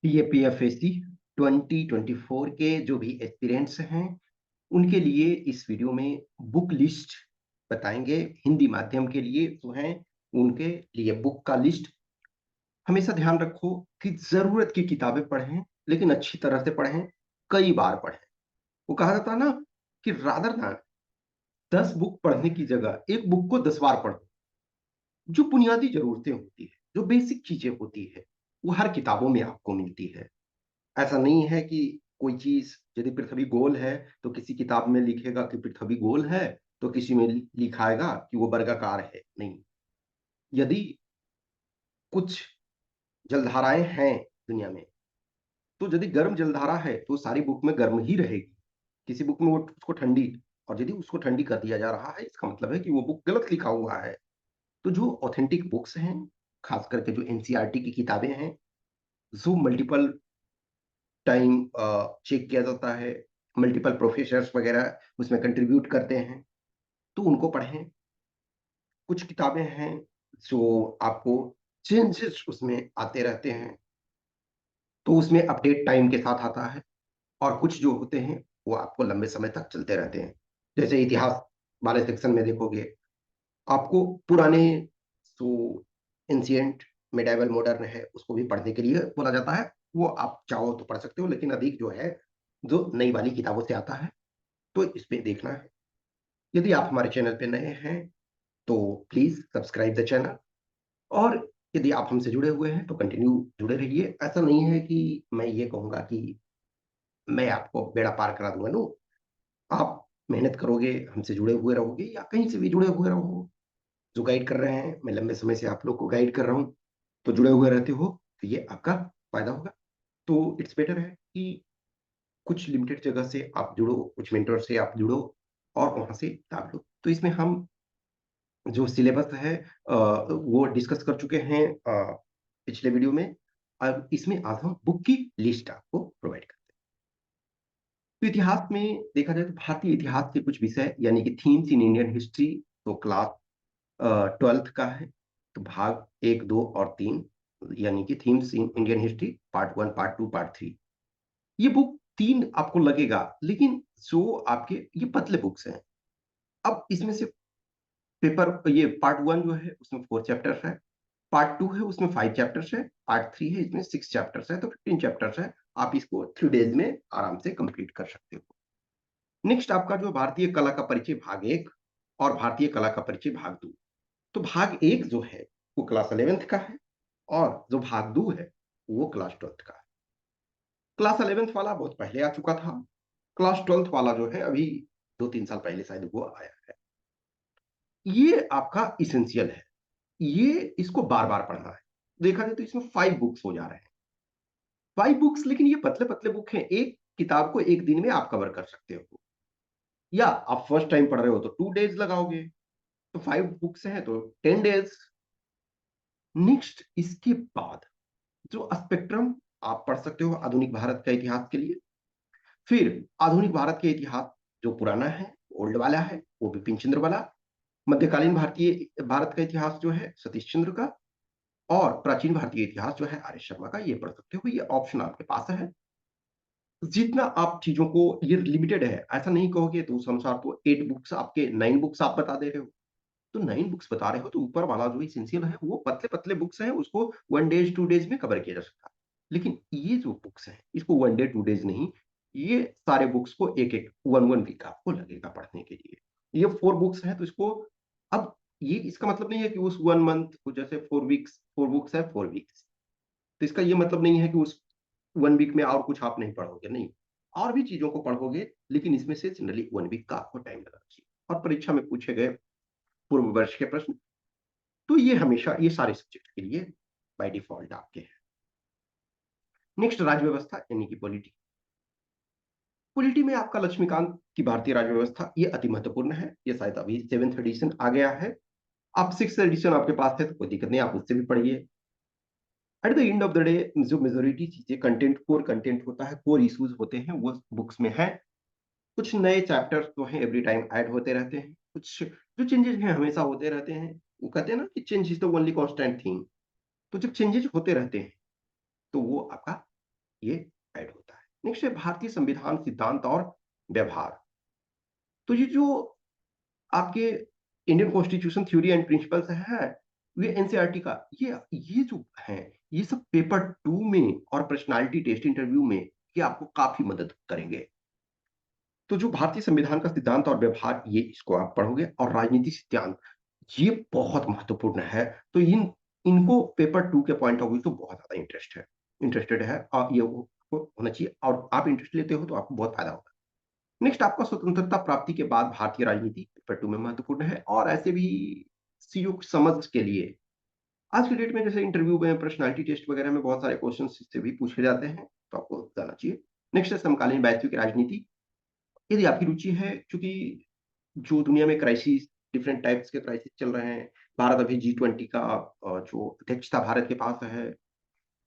पीएपीएफएससी 2024 के जो भी एस्पिरेंट्स हैं उनके लिए इस वीडियो में बुक लिस्ट बताएंगे। हिंदी माध्यम के लिए जो है उनके लिए बुक का लिस्ट। हमेशा ध्यान रखो कि जरूरत की किताबें पढ़ें, लेकिन अच्छी तरह से पढ़ें, कई बार पढ़ें। वो कहा जाता है ना कि रादर ना 10 बुक पढ़ने की जगह एक बुक को 10 बार पढ़ो। जो बुनियादी जरूरतें होती है, जो बेसिक चीजें होती है, वो हर किताबों में आपको मिलती है। ऐसा नहीं है कि कोई चीज यदि पृथ्वी गोल है तो किसी किताब में लिखेगा कि पृथ्वी गोल है, तो किसी में लिखाएगा कि वो वर्गाकार है। नहीं, यदि कुछ जलधाराएं हैं दुनिया में, तो यदि गर्म जलधारा है तो सारी बुक में गर्म ही रहेगी। किसी बुक में वो उसको ठंडी, और यदि उसको ठंडी कर दिया जा रहा है, इसका मतलब है कि वो बुक गलत लिखा हुआ है। तो जो ऑथेंटिक बुक्स हैं, खास करके जो एनसीईआरटी की किताबें हैं, जो मल्टीपल टाइम चेक किया जाता है, मल्टीपल प्रोफेसर्स वगैरह उसमें कंट्रीब्यूट करते हैं, तो उनको पढ़ें। कुछ किताबें हैं जो आपको चेंजेस उसमें आते रहते हैं, तो उसमें अपडेट टाइम के साथ आता है। और कुछ जो होते हैं वो आपको लंबे समय तक चलते रहते हैं। जैसे इतिहास वाले सेक्शन में देखोगे, आपको पुराने जो एंशियंट मिडाइवल मॉडर्न है उसको भी पढ़ने के लिए बोला जाता है। वो आप चाहो तो पढ़ सकते हो, लेकिन अधिक जो है जो नई वाली किताबों से आता है, तो इसमें देखना है। यदि आप हमारे चैनल पे नए हैं तो प्लीज सब्सक्राइब द चैनल। और यदि आप हमसे जुड़े हुए हैं तो कंटिन्यू जुड़े रहिए। ऐसा नहीं है कि मैं ये कहूंगा कि मैं आपको बेड़ा पार करा दूंगा। नो, आप मेहनत करोगे, हमसे जुड़े हुए रहोगे, या कहीं से भी जुड़े हुए रहो, जो गाइड कर रहे हैं, मैं लंबे समय से आप लोग को गाइड कर रहा हूँ, तो जुड़े हुए रहते हो, तो ये आपका फायदा होगा। तो इट्स बेटर है कि कुछ लिमिटेड जगह से आप जुड़ो, कुछ मेंटर से आप जुड़ो, और वहां से किताब लो। तो इसमें हम जो सिलेबस है वो डिस्कस कर चुके हैं पिछले वीडियो में। अब इसमें आज हम बुक की लिस्ट आपको प्रोवाइड करते हैं। तो इतिहास में देखा जाए तो भारतीय इतिहास के कुछ विषय यानी कि थीम्स इन इंडियन हिस्ट्री, तो क्लास 12th का है। तो भाग 1, 2 और 3, यानी कि themes in Indian history part 1, part 2, part 3। ये बुक 3 आपको लगेगा, लेकिन जो आपके ये पतले बुक्स हैं। अब इसमें से पेपर ये पार्ट 1 जो है उसमें 4 चैप्टर्स है, पार्ट 2 है उसमें 5 चैप्टर्स है, पार्ट 3 है इसमें 6 चैप्टर्स है, तो 15 चैप्टर्स है। आप इसको 3 डेज में आराम से कंप्लीट कर सकते हो। नेक्स्ट आपका जो भारतीय कला का परिचय भाग 1 और भारतीय कला का परिचय भाग 2। तो भाग 1 जो है वो क्लास 11th का है, और जो भाग 2 है वो क्लास 12th का है। क्लास 11th वाला बहुत पहले आ चुका था। क्लास 12th वाला जो है अभी 2-3 साल पहले शायद वो आया है। ये आपका इसेंशियल है, ये इसको बार बार पढ़ना है। देखा जाए तो इसमें 5 बुक्स हो जा रहे हैं। 5 बुक्स, लेकिन ये पतले पतले बुक हैं, एक किताब को एक दिन में आप कवर कर सकते हो। या आप फर्स्ट टाइम पढ़ रहे हो तो 2 डेज लगाओगे, तो 5 बुक्स हैं तो 10 डेज। नेक्स्ट इसके बाद जो स्पेक्ट्रम आप पढ़ सकते हो आधुनिक भारत का इतिहास के लिए। फिर आधुनिक भारत के इतिहास जो पुराना है, ओल्ड वाला है, वो बिपिन चंद्र वाला। मध्यकालीन भारतीय भारत का इतिहास जो है सतीश चंद्र का। और प्राचीन भारतीय इतिहास जो है आर्य शर्मा का, ये पढ़ सकते हो। ये ऑप्शन आपके पास है। जितना आप चीजों को, ये लिमिटेड है, ऐसा नहीं कहोगे तो उस अनुसार तो 8 बुक्स आपके 9 बुक्स आप बता दे रहे हो। तो 9 बुक्स बता रहे हो तो ऊपर वाला जो इसेंशियल है वो पतले पतले बुक्स हैं, उसको 1 डेज 2 डेज में कवर किया जा सकता है। लेकिन ये जो बुक्स हैं इसको 1 डे 2 डेज नहीं, ये सारे बुक्स को एक एक 1 1 वीक आपको लगेगा पढ़ने के लिए। ये 4 बुक्स हैं तो इसको, अब ये इसका मतलब नहीं है कि उस 1 मंथ को, जैसे 4 वीक्स 4 बुक्स है 4 वीक्स, तो इसका ये मतलब नहीं है कि उस 1 वीक में और कुछ आप नहीं पढ़ोगे। नहीं, और भी चीजों को पढ़ोगे, लेकिन इसमें से जनरली 1 वीक का आपको टाइम लगा चाहिए। और परीक्षा में पूछे गए पूर्व वर्ष के प्रश्न, तो ये हमेशा ये सारे सब्जेक्ट के लिए बाय डिफॉल्ट आपके हैं। नेक्स्ट राज्य व्यवस्था यानी कि पॉलिटी। पॉलिटी में आपका लक्ष्मीकांत की भारतीय राज्य व्यवस्था ये अति महत्वपूर्ण है। ये शायद अभी 7th एडिशन आ गया है। आप 6th एडिशन आपके पास है तो कोई दिक्कत नहीं, आप उससे भी पढ़िए। At the end of the day जो मेजोरिटी चीजें कंटेंट, कोर कंटेंट होता है, कोर इश्यूज होते हैं, वो बुक्स में है। कुछ नए चैप्टर्स जो हैं एवरी टाइम ऐड होते रहते हैं, कुछ जो चेंजेस हैं हमेशा होते रहते हैं। वो कहते हैं ना कि change is the only constant thing. तो जब चेंजेस होते रहते हैं तो वो आपका ये ऐड होता है। नेक्स्ट है भारतीय संविधान, सिद्धांत और व्यवहार। तो ये जो आपके Indian constitution theory and principles है, ये एनसीईआरटी का, ये जो है, ये सब पेपर 2 में और पर्सनालिटी टेस्ट इंटरव्यू में ये आपको काफी मदद करेंगे। तो जो भारतीय संविधान का सिद्धांत और व्यवहार, ये इसको आप पढ़ोगे, और राजनीति सिद्धांत, ये बहुत महत्वपूर्ण है। तो इनको पेपर 2 के पॉइंट ऑफ व्यू तो बहुत ज्यादा इंटरेस्टेड है, और ये होना चाहिए, और आप इंटरेस्ट लेते हो तो आपको बहुत फायदा होगा। नेक्स्ट आपका स्वतंत्रता प्राप्ति के बाद भारतीय राजनीति, पेपर 2 में महत्वपूर्ण है। और ऐसे भी सीओ समझ के लिए आज के डेट में जैसे इंटरव्यू में, पर्सनालिटी टेस्ट वगैरह में बहुत सारे क्वेश्चन इससे भी पूछे जाते हैं, तो आपको जाना चाहिए। नेक्स्ट है समकालीन वैश्विक राजनीति। यदि आपकी रुचि है, क्योंकि जो दुनिया में क्राइसिस, डिफरेंट टाइप्स के क्राइसिस चल रहे हैं, भारत अभी G20 का जो अध्यक्षता भारत के पास है,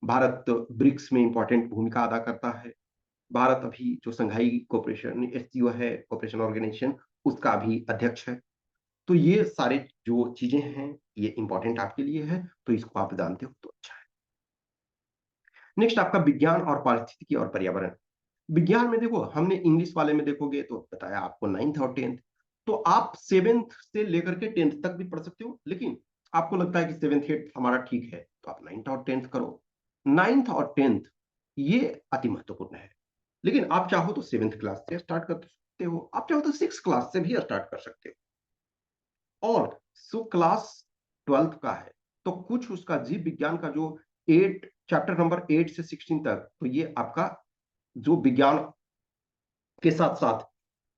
भारत ब्रिक्स में इंपॉर्टेंट भूमिका अदा करता है, भारत अभी जो संघाई कोऑपरेशन एससीओ है, कोऑपरेशन ऑर्गेनाइजेशन, उसका भी अध्यक्ष है। तो ये सारे जो चीजें हैं, ये इंपॉर्टेंट आपके लिए है, तो इसको आप जानते हो तो अच्छा है। नेक्स्ट आपका विज्ञान और पारिस्थितिकी और पर्यावरण। विज्ञान में देखो, हमने इंग्लिश वाले में देखोगे तो बताया आपको 9th और 10th, तो आप 7th से लेकर के 10th तक भी पढ़ सकते हो, लेकिन आपको लगता है कि 7th 8th हमारा ठीक है, तो आप 9th और 10th करो। 9th और 10th ये अति महत्वपूर्ण है, लेकिन आप चाहो तो 7th क्लास से स्टार्ट कर सकते हो, आप चाहो तो 6th क्लास से भी स्टार्ट कर सकते हो। और जो क्लास 12th का है, तो कुछ उसका जीव विज्ञान का जो 8 चैप्टर नंबर 8 से 16 तक, तो ये आपका जो विज्ञान के साथ साथ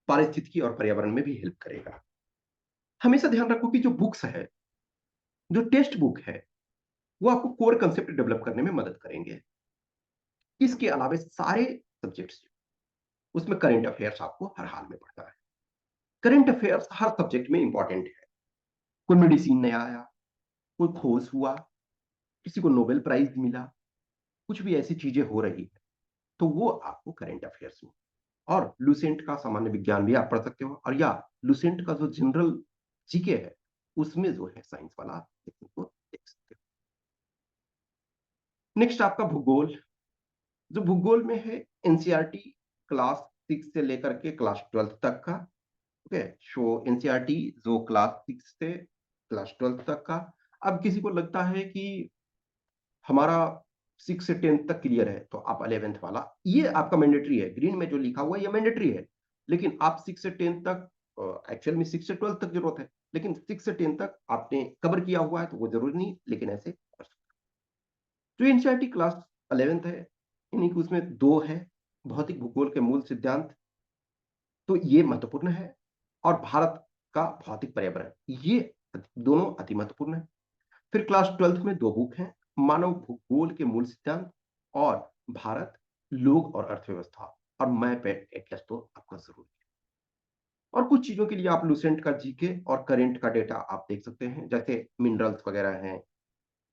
पारिस्थितिकी और पर्यावरण में भी हेल्प करेगा। हमेशा ध्यान रखो कि जो बुक्स है, जो टेक्स्ट बुक है, वो आपको कोर कंसेप्ट डेवलप करने में मदद करेंगे। इसके अलावा सारे सब्जेक्ट्स, उसमें करंट अफेयर्स आपको हर हाल में पढ़ना है। करंट अफेयर्स हर सब्जेक्ट में इंपॉर्टेंट है। कोई मेडिसिन नया आया, कोई खोज हुआ, किसी को नोबेल प्राइज मिला, कुछ भी ऐसी चीजें हो रही है, तो वो आपको करंट अफेयर्स में। और लुसेंट का सामान्य विज्ञान भी आप पढ़ सकते हो, और या लुसेंट का जो जनरल जीके है, उसमें जो है साइंस वाला सेक्शन को देख सकते हो। नेक्स्ट आपका भूगोल। जो भूगोल में है, एनसीईआरटी क्लास 6 से लेकर के क्लास 12 तक का। ओके, सो एनसीईआरटी जो क्लास 6 से क्लास 12 तक का। अब किसी को लगता है कि हमारा 6 से 10 तक क्लियर है, तो आप 11th वाला, ये आपका मैंडेटरी है, ग्रीन में जो लिखा हुआ है ये मैंडेटरी है, लेकिन आप 6 से 10 तक, एक्चुअल में 6 से 12 तक जरूरत है, लेकिन 6 से 10 तक आपने कवर किया हुआ है तो वो जरूरी नहीं, लेकिन ऐसे कर सकते हैं। जो एनसीईआरटी क्लास 11th है, यानी कि उसमें 2 है, भौतिक भूगोल के मूल सिद्धांत, तो ये महत्वपूर्ण है, और भारत का भौतिक पर्यावरण, ये दोनों अति महत्वपूर्ण है। फिर क्लास 12th में 2 बुक हैं, मानव भूगोल के मूल सिद्धांत और भारत, लोग और अर्थव्यवस्था, और मैप एटलस तो आपका जरूरी है। और कुछ चीजों के लिए आप लुसेंट का जीके और करेंट का डेटा आप देख सकते हैं, जैसे मिनरल्स वगैरह हैं,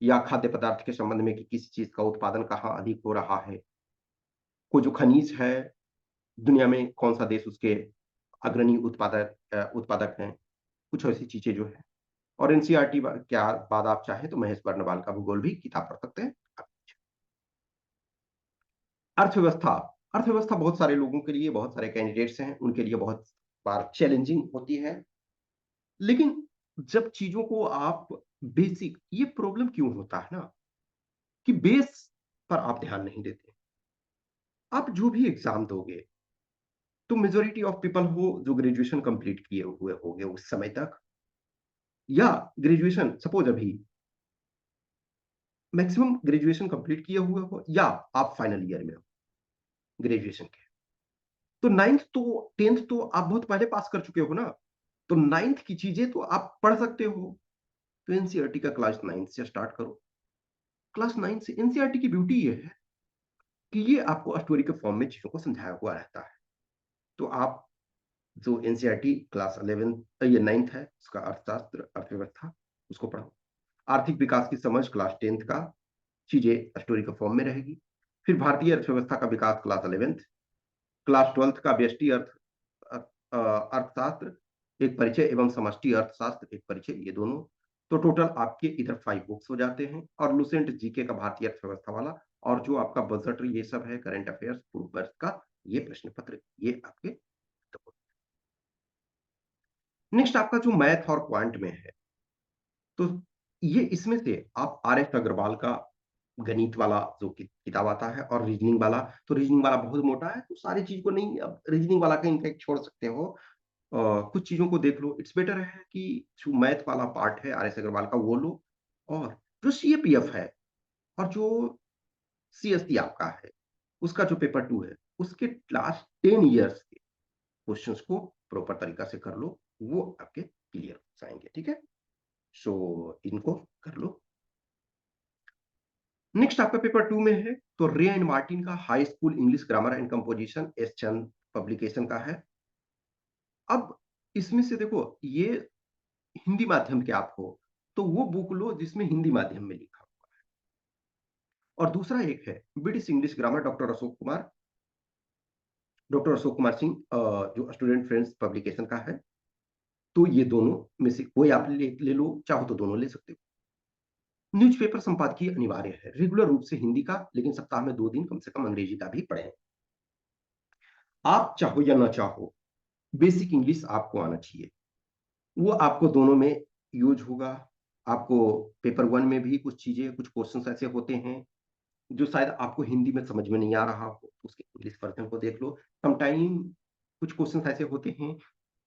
या खाद्य पदार्थ के संबंध में कि किसी चीज का उत्पादन कहाँ अधिक हो रहा है, कोई जो खनिज है, दुनिया में कौन सा देश उसके अग्रणी उत्पादक हैं, कुछ ऐसी चीजें जो है। और एनसीईआरटी के बाद आप चाहें तो महेश वर्णवाल का भूगोल भी किताब पढ़ सकते हैं। अर्थव्यवस्था। अर्थव्यवस्था बहुत सारे लोगों के लिए, बहुत सारे कैंडिडेट्स हैं, उनके लिए बहुत बार चैलेंजिंग होती है, लेकिन जब चीजों को आप बेसिक, ये प्रॉब्लम क्यों होता है ना, कि बेस पर आप ध्यान नहीं देते। आप जो भी एग्जाम दोगे, तो मेजोरिटी ऑफ पीपल हो जो ग्रेजुएशन कंप्लीट किए हुए होंगे उस समय तक, या ग्रेजुएशन सपोज अभी मैक्सिमम ग्रेजुएशन कंप्लीट किए हुए हो, या आप फाइनल ईयर में हो ग्रेजुएशन के, तो 9th तो 10th तो आप बहुत पहले पास कर चुके हो ना, तो 9th की चीजें तो आप पढ़ सकते हो। तो एनसीईआरटी का क्लास 9 से स्टार्ट करो। क्लास 9 से एनसीईआरटी की ब्यूटी ये है कि ये आपको स्टोरी के फॉर्म में चीजों को समझाया हुआ रहता है। तो आप जो एनसीईआरटी क्लास 11 ये 9th है, उसका अर्थशास्त्र, अर्थव्यवस्था, उसको पढ़ो। आर्थिक विकास की समझ क्लास 10th का, चीजें स्टोरी के फॉर्म में रहेगी। फिर भारतीय अर्थव्यवस्था का विकास क्लास 11th, क्लास 12th का व्यष्टि अर्थशास्त्र एक परिचय एवं समष्टि अर्थशास्त्र एक परिचय, ये दोनों। तो टोटल आपके इधर 5 बुक्स हो जाते हैं, और लुसेंट जीके का भारतीय अर्थव्यवस्था वाला और जो आपका बजट ये सब है, करंट अफेयर्स, पूर्व वर्ष का ये प्रश्न पत्र, ये आपके नेक्स्ट आपका जो मैथ और क्वांट में है, तो ये इसमें से आप आर.एफ. अग्रवाल का गणित वाला जो किताब आता है और रीजनिंग वाला, तो रीजनिंग वाला बहुत मोटा है, तो सारी चीज़ को नहीं, अब रीजनिंग वाला का इनफैक्ट छोड़ सकते हो। कुछ चीज़ों को देख लो, इट्स बेटर है कि जो मैथ वाला पार्ट है आर.एस. अग्रवाल का वो लो, और जो सीएपीएफ है और जो सीएसई आपका है, उसका जो पेपर 2 है, उसके लास्ट 10 इयर्स के क्वेश्चंस को प्रॉपर तरीका से कर लो, वो आपके क्लियर हो जाएँगे, ठीक है? सो इनको कर लो। नेक्स्ट आपका पेपर 2 में है, तो रे एंड मार्टिन का high school English grammar and composition, S Chand publication का है। अब इसमें से देखो, ये हिंदी माध्यम के आप हो, तो वो बुक लो जिसमें हिंदी माध्यम में लिखा हो। और दूसरा एक है British English grammar, doctor Ashok Kumar Singh, जो स्टूडेंट फ्रेंड्स पब्लिकेशन का है। तो ये दोनों में से कोई आप ले लो, चाहो तो दोनों ले सकते हो। न्यूज़पेपर संपादकीय अनिवार्य है, रेगुलर रूप से हिंदी का, लेकिन सप्ताह में 2 दिन कम से कम अंग्रेजी का भी पढ़ें। आप चाहो या ना चाहो, बेसिक इंग्लिश आपको आना चाहिए। वो आपको दोनों में यूज़ होगा। आपको पेपर 1 में भी कुछ चीज़ें, कुछ क्वेश्चन्स ऐसे होते हैं, जो शायद आपको हिंदी में समझ में नहीं आ रहा हो, उसके इंग्लिश वर्ज़न को देख लो। समटाइम कुछ क्वेश्चन्स ऐसे होते हैं,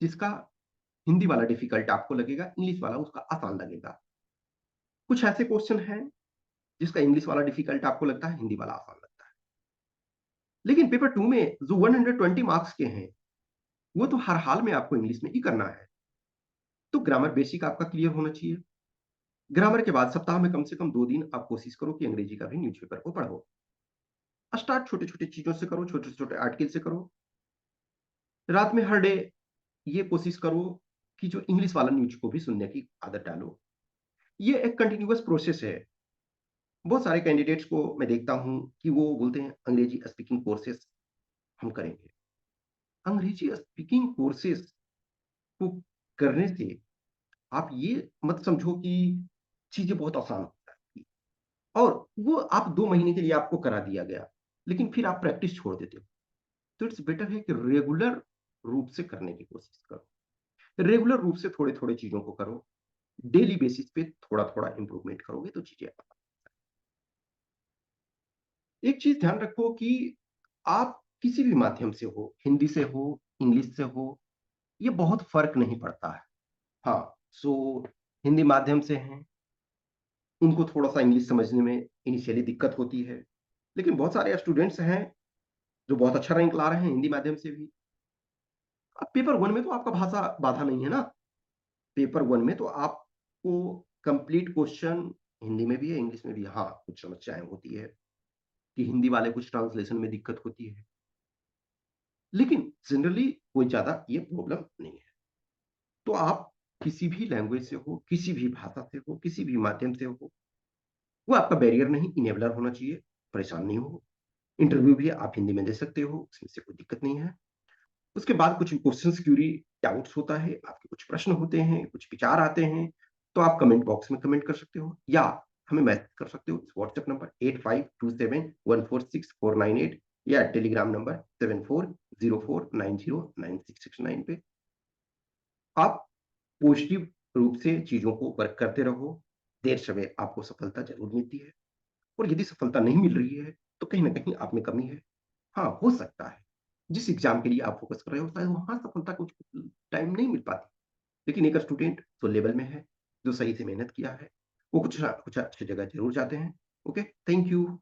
जिसका हिंदी वाला डिफ़िकल्ट आपको लगेगा, इंग्लिश वाला उसका आसान लगेगा। कुछ ऐसे क्वेश्चन हैं, जिसका इंग्लिश वाला डिफ़िकल्ट आपको लगता है, हिंदी वाला आसान लगता है। लेकिन पेपर 2 में जो 120 मार्क्स के हैं, वो तो हर हाल में आपको इंग्लिश में ही करना है। तो ग्रामर बेसिक आपका क्लियर होना चाहिए। ग्रामर के बाद सप्ताह में कम से कम 2 दिन आप कोशिश करो कि अंग्रेजी का भी न्यूज़पेपर को पढ़ो। स्टार्ट छोटे-छोटे चीज़ों से करो, छोटे-छोटे आर्टिकल से करो। रात में हर डे ये कोशिश करो कि जो इंग्लिश वाला न्यूज़ को भी सुनने की आदत डालो। ये एक कंटीन्यूअस प्रोसेस है। बहुत सारे कैंडिडेट्स को मैं देखता हूँ कि वो बोलते हैं अंग्रेजी स्पीकिंग कोर्सेज़ हम करेंगे। अंग्रेजी स्पीकिंग कोर्सेज़ को करने से आप ये मत समझो कि चीज़ें बहुत आसान हो जाती, और वो आप 2 महीने के लिए आपको करा दिया गया, लेकिन फिर आप प्रैक्टिस छोड़ देते हो। तो इट्स बेटर है कि रेगुलर रूप से करने की कोशिश करो। रेगुलर रूप से थोड़े-थोड़े चीज़ों को करो। डेली बेसिस पे थोड़ा-थोड़ा इम्प्रूवमेंट करोगे तो चीज़ें, एक चीज़ ध्यान रखो कि आप किसी भी माध्यम से हो, हिंदी से हो, इंग्लिश से हो, ये बहुत फ़र्क नहीं पड़ता है। हाँ, सो हिंदी माध्यम से हैं, उनको थोड़ा-सा इंग्लिश समझने में इनिशियली दिक्कत होती है। लेकिन बहुत सारे स्टूडेंट्स हैं, जो बहुत अच्छा रैंक ला रहे हैं हिंदी माध्यम से भी। अब पेपर 1 में तो आपका भाषा बाधा नहीं है ना, पेपर 1 में तो आपको कंप्लीट क्वेश्चन हिंदी में भी है, इंग्लिश में भी है। हाँ, कुछ समस्याएँ होती है कि हिंदी वाले कुछ ट्रांसलेशन में दिक्कत होती है। लेकिन जनरली कोई ज़्यादा ये प्रॉब्लम नहीं है। तो आप किसी भी लैंग्वेज से हो, किसी भी भाषा से हो, किसी भी माध्यम से हो, वो आपका बैरियर नहीं, इनेबलर होना चाहिए, परेशान नहीं हो। इंटरव्यू भी आप हिंदी में दे सकते हो, उसमें से कोई दिक्कत नहीं है। उसके बाद कुछ क्वेश्चन्स क्यूरी डाउट्स होता है, आपके कुछ प्रश्न होते हैं, कुछ विचार आते हैं, तो आप कमेंट बॉक्स में कमेंट कर सकते हो, या हमें मैसेज कर सकते हो इस व्हाट्सएप नंबर 8527146498, या टेलीग्राम नंबर 7404909669 पे। आप पॉजिटिव रूप से चीज़ों को वर्क करते रहो, देर-सवेर आपको सफलता ज़रूर मिलती है, और यदि सफलता नहीं मिल रही है, तो कहीं न कहीं आप में कमी है। हाँ, हो सकता है, जिस एग्ज़ाम के लिए आप फ़ोकस कर रहे हो, शायद वहाँ सफलता कुछ टाइम नहीं मिल पाती। लेकिन एक स्टूडेंट जो लेवल में है, जो सही से मेहनत किया है, वो कुछ ना कुछ अच्छी जगह ज़रूर जाते हैं। Okay, thank you.